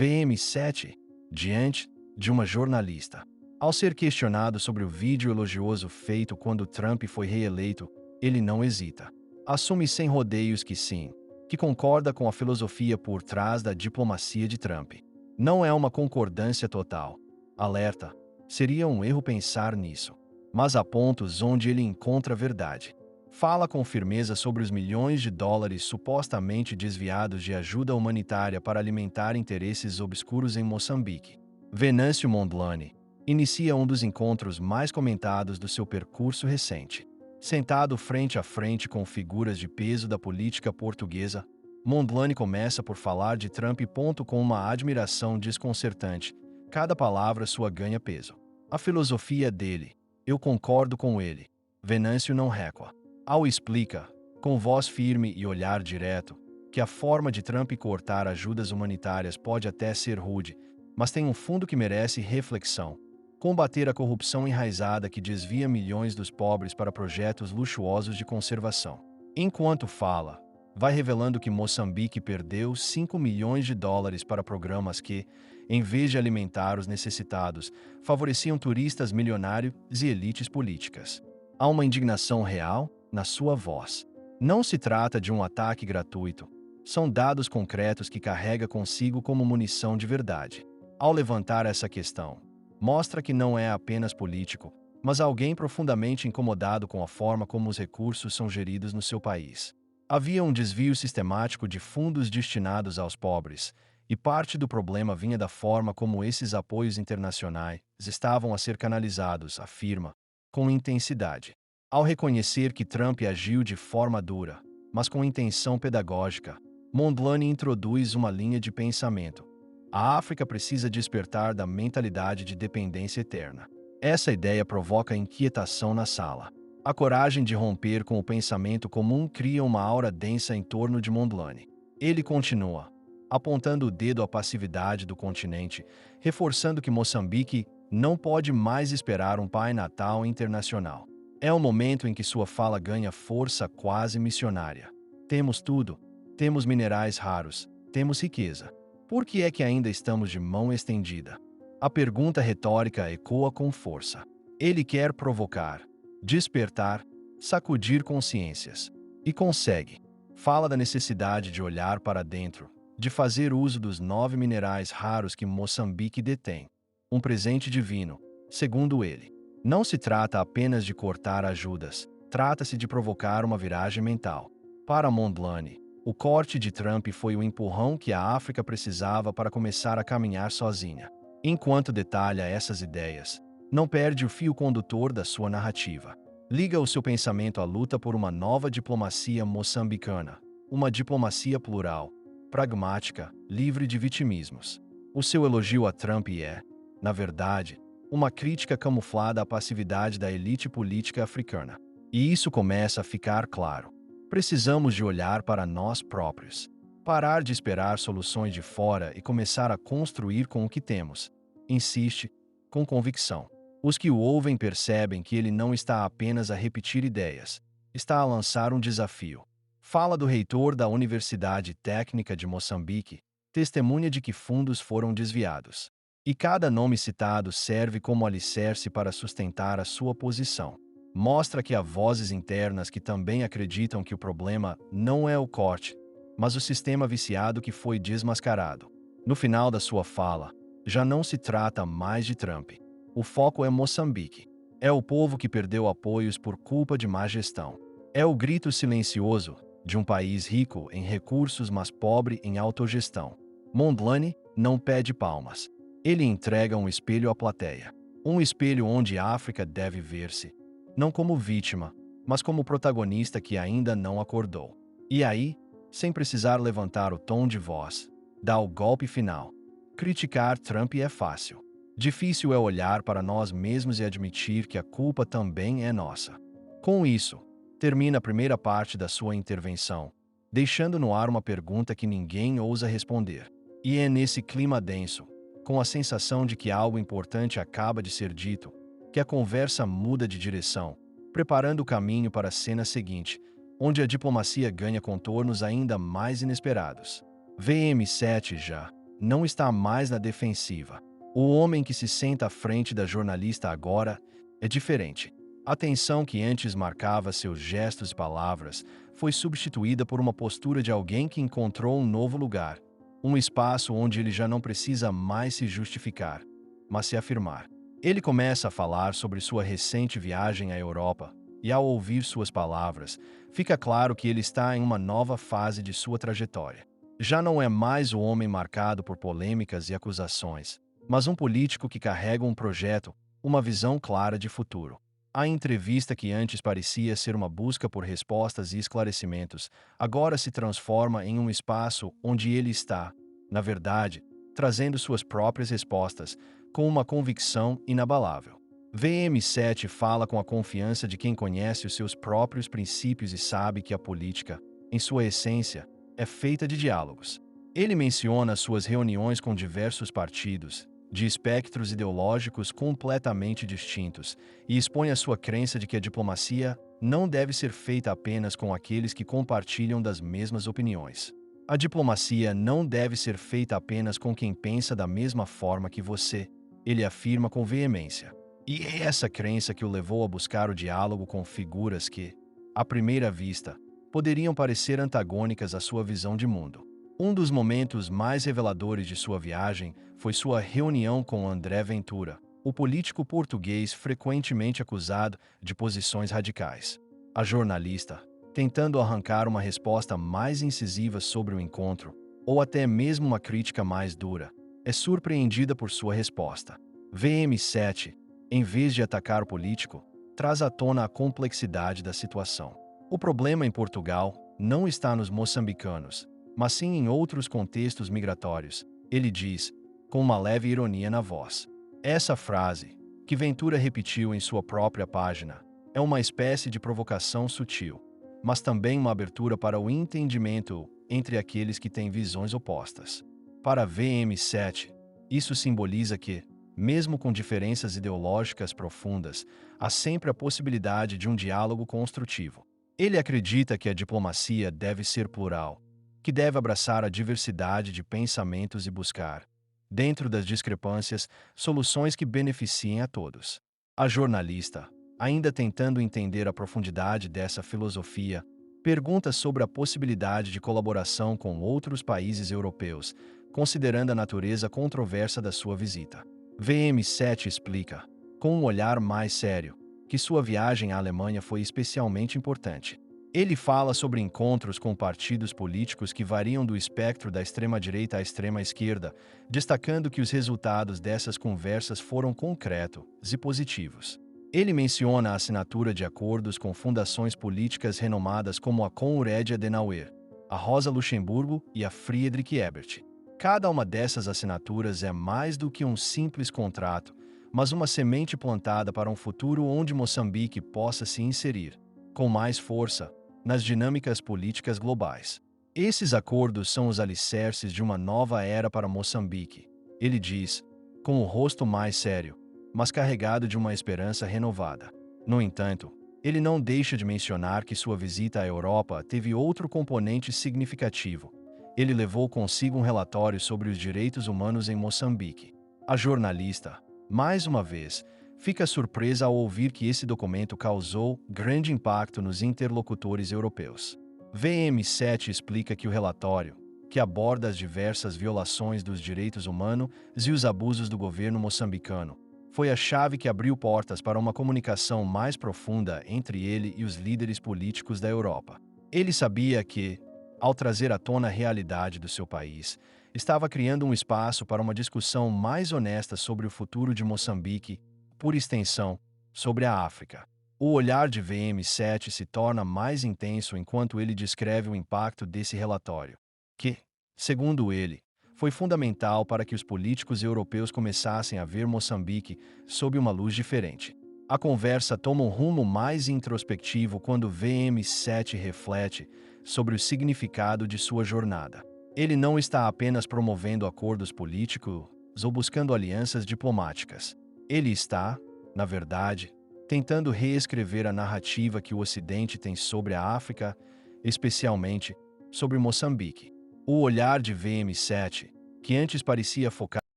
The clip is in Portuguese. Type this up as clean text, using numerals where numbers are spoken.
VM7, diante de uma jornalista. Ao ser questionado sobre o vídeo elogioso feito quando Trump foi reeleito, ele não hesita. Assume sem rodeios que sim, que concorda com a filosofia por trás da diplomacia de Trump. Não é uma concordância total. Alerta: seria um erro pensar nisso. Mas há pontos onde ele encontra verdade. Fala com firmeza sobre os milhões de dólares supostamente desviados de ajuda humanitária para alimentar interesses obscuros em Moçambique. Venâncio Mondlane inicia um dos encontros mais comentados do seu percurso recente. Sentado frente a frente com figuras de peso da política portuguesa, Mondlane começa por falar de Trump. Com uma admiração desconcertante. Cada palavra sua ganha peso. A filosofia dele. Eu concordo com ele. Venâncio não recua. Ao explica, com voz firme e olhar direto, que a forma de Trump cortar ajudas humanitárias pode até ser rude, mas tem um fundo que merece reflexão. Combater a corrupção enraizada que desvia milhões dos pobres para projetos luxuosos de conservação. Enquanto fala, vai revelando que Moçambique perdeu 5 milhões de dólares para programas que, em vez de alimentar os necessitados, favoreciam turistas milionários e elites políticas. Há uma indignação real na sua voz. Não se trata de um ataque gratuito. São dados concretos que carrega consigo como munição de verdade. Ao levantar essa questão, mostra que não é apenas político, mas alguém profundamente incomodado com a forma como os recursos são geridos no seu país. Havia um desvio sistemático de fundos destinados aos pobres, e parte do problema vinha da forma como esses apoios internacionais estavam a ser canalizados, afirma, com intensidade. Ao reconhecer que Trump agiu de forma dura, mas com intenção pedagógica, Mondlane introduz uma linha de pensamento. A África precisa despertar da mentalidade de dependência eterna. Essa ideia provoca inquietação na sala. A coragem de romper com o pensamento comum cria uma aura densa em torno de Mondlane. Ele continua, apontando o dedo à passividade do continente, reforçando que Moçambique não pode mais esperar um Pai Natal internacional. É o momento em que sua fala ganha força quase missionária. Temos tudo. Temos minerais raros. Temos riqueza. Por que é que ainda estamos de mão estendida? A pergunta retórica ecoa com força. Ele quer provocar, despertar, sacudir consciências. E consegue. Fala da necessidade de olhar para dentro, de fazer uso dos 9 minerais raros que Moçambique detém. Um presente divino, segundo ele. Não se trata apenas de cortar ajudas, trata-se de provocar uma viragem mental. Para Mondlane, o corte de Trump foi o empurrão que a África precisava para começar a caminhar sozinha. Enquanto detalha essas ideias, não perde o fio condutor da sua narrativa. Liga o seu pensamento à luta por uma nova diplomacia moçambicana, uma diplomacia plural, pragmática, livre de vitimismos. O seu elogio a Trump é, na verdade, uma crítica camuflada à passividade da elite política africana. E isso começa a ficar claro. Precisamos de olhar para nós próprios. Parar de esperar soluções de fora e começar a construir com o que temos. Insiste, com convicção. Os que o ouvem percebem que ele não está apenas a repetir ideias, está a lançar um desafio. Fala do reitor da Universidade Técnica de Moçambique, testemunha de que fundos foram desviados. E cada nome citado serve como alicerce para sustentar a sua posição. Mostra que há vozes internas que também acreditam que o problema não é o corte, mas o sistema viciado que foi desmascarado. No final da sua fala, já não se trata mais de Trump. O foco é Moçambique. É o povo que perdeu apoios por culpa de má gestão. É o grito silencioso de um país rico em recursos, mas pobre em autogestão. Mondlane não pede palmas. Ele entrega um espelho à plateia. Um espelho onde a África deve ver-se, não como vítima, mas como protagonista que ainda não acordou. E aí, sem precisar levantar o tom de voz, dá o golpe final. Criticar Trump é fácil. Difícil é olhar para nós mesmos e admitir que a culpa também é nossa. Com isso, termina a primeira parte da sua intervenção, deixando no ar uma pergunta que ninguém ousa responder. E é nesse clima denso, com a sensação de que algo importante acaba de ser dito, que a conversa muda de direção, preparando o caminho para a cena seguinte, onde a diplomacia ganha contornos ainda mais inesperados. VM7 já, não está mais na defensiva. O homem que se senta à frente da jornalista agora é diferente. A tensão que antes marcava seus gestos e palavras foi substituída por uma postura de alguém que encontrou um novo lugar, um espaço onde ele já não precisa mais se justificar, mas se afirmar. Ele começa a falar sobre sua recente viagem à Europa, e ao ouvir suas palavras, fica claro que ele está em uma nova fase de sua trajetória. Já não é mais o homem marcado por polêmicas e acusações, mas um político que carrega um projeto, uma visão clara de futuro. A entrevista que antes parecia ser uma busca por respostas e esclarecimentos, agora se transforma em um espaço onde ele está, na verdade, trazendo suas próprias respostas, com uma convicção inabalável. VM7 fala com a confiança de quem conhece os seus próprios princípios e sabe que a política, em sua essência, é feita de diálogos. Ele menciona suas reuniões com diversos partidos, de espectros ideológicos completamente distintos, e expõe a sua crença de que a diplomacia não deve ser feita apenas com aqueles que compartilham das mesmas opiniões. A diplomacia não deve ser feita apenas com quem pensa da mesma forma que você, ele afirma com veemência. E é essa crença que o levou a buscar o diálogo com figuras que, à primeira vista, poderiam parecer antagônicas à sua visão de mundo. Um dos momentos mais reveladores de sua viagem foi sua reunião com André Ventura, o político português frequentemente acusado de posições radicais. A jornalista, tentando arrancar uma resposta mais incisiva sobre o encontro, ou até mesmo uma crítica mais dura, é surpreendida por sua resposta. VM7, em vez de atacar o político, traz à tona a complexidade da situação. O problema em Portugal não está nos moçambicanos, mas sim em outros contextos migratórios, ele diz, com uma leve ironia na voz. Essa frase, que Ventura repetiu em sua própria página, é uma espécie de provocação sutil, mas também uma abertura para o entendimento entre aqueles que têm visões opostas. Para VM7, isso simboliza que, mesmo com diferenças ideológicas profundas, há sempre a possibilidade de um diálogo construtivo. Ele acredita que a diplomacia deve ser plural, que deve abraçar a diversidade de pensamentos e buscar, dentro das discrepâncias, soluções que beneficiem a todos. A jornalista, ainda tentando entender a profundidade dessa filosofia, pergunta sobre a possibilidade de colaboração com outros países europeus, considerando a natureza controversa da sua visita. VM7 explica, com um olhar mais sério, que sua viagem à Alemanha foi especialmente importante. Ele fala sobre encontros com partidos políticos que variam do espectro da extrema-direita à extrema-esquerda, destacando que os resultados dessas conversas foram concretos e positivos. Ele menciona a assinatura de acordos com fundações políticas renomadas como a Konrad Adenauer, a Rosa Luxemburgo e a Friedrich Ebert. Cada uma dessas assinaturas é mais do que um simples contrato, mas uma semente plantada para um futuro onde Moçambique possa se inserir, com mais força, nas dinâmicas políticas globais. Esses acordos são os alicerces de uma nova era para Moçambique, ele diz, com o rosto mais sério, mas carregado de uma esperança renovada. No entanto, ele não deixa de mencionar que sua visita à Europa teve outro componente significativo. Ele levou consigo um relatório sobre os direitos humanos em Moçambique. A jornalista, mais uma vez, fica surpresa ao ouvir que esse documento causou grande impacto nos interlocutores europeus. VM7 explica que o relatório, que aborda as diversas violações dos direitos humanos e os abusos do governo moçambicano, foi a chave que abriu portas para uma comunicação mais profunda entre ele e os líderes políticos da Europa. Ele sabia que, ao trazer à tona a realidade do seu país, estava criando um espaço para uma discussão mais honesta sobre o futuro de Moçambique, por extensão, sobre a África. O olhar de VM7 se torna mais intenso enquanto ele descreve o impacto desse relatório, que, segundo ele, foi fundamental para que os políticos europeus começassem a ver Moçambique sob uma luz diferente. A conversa toma um rumo mais introspectivo quando VM7 reflete sobre o significado de sua jornada. Ele não está apenas promovendo acordos políticos ou buscando alianças diplomáticas. Ele está, na verdade, tentando reescrever a narrativa que o Ocidente tem sobre a África, especialmente sobre Moçambique. O olhar de VM7, que antes parecia focar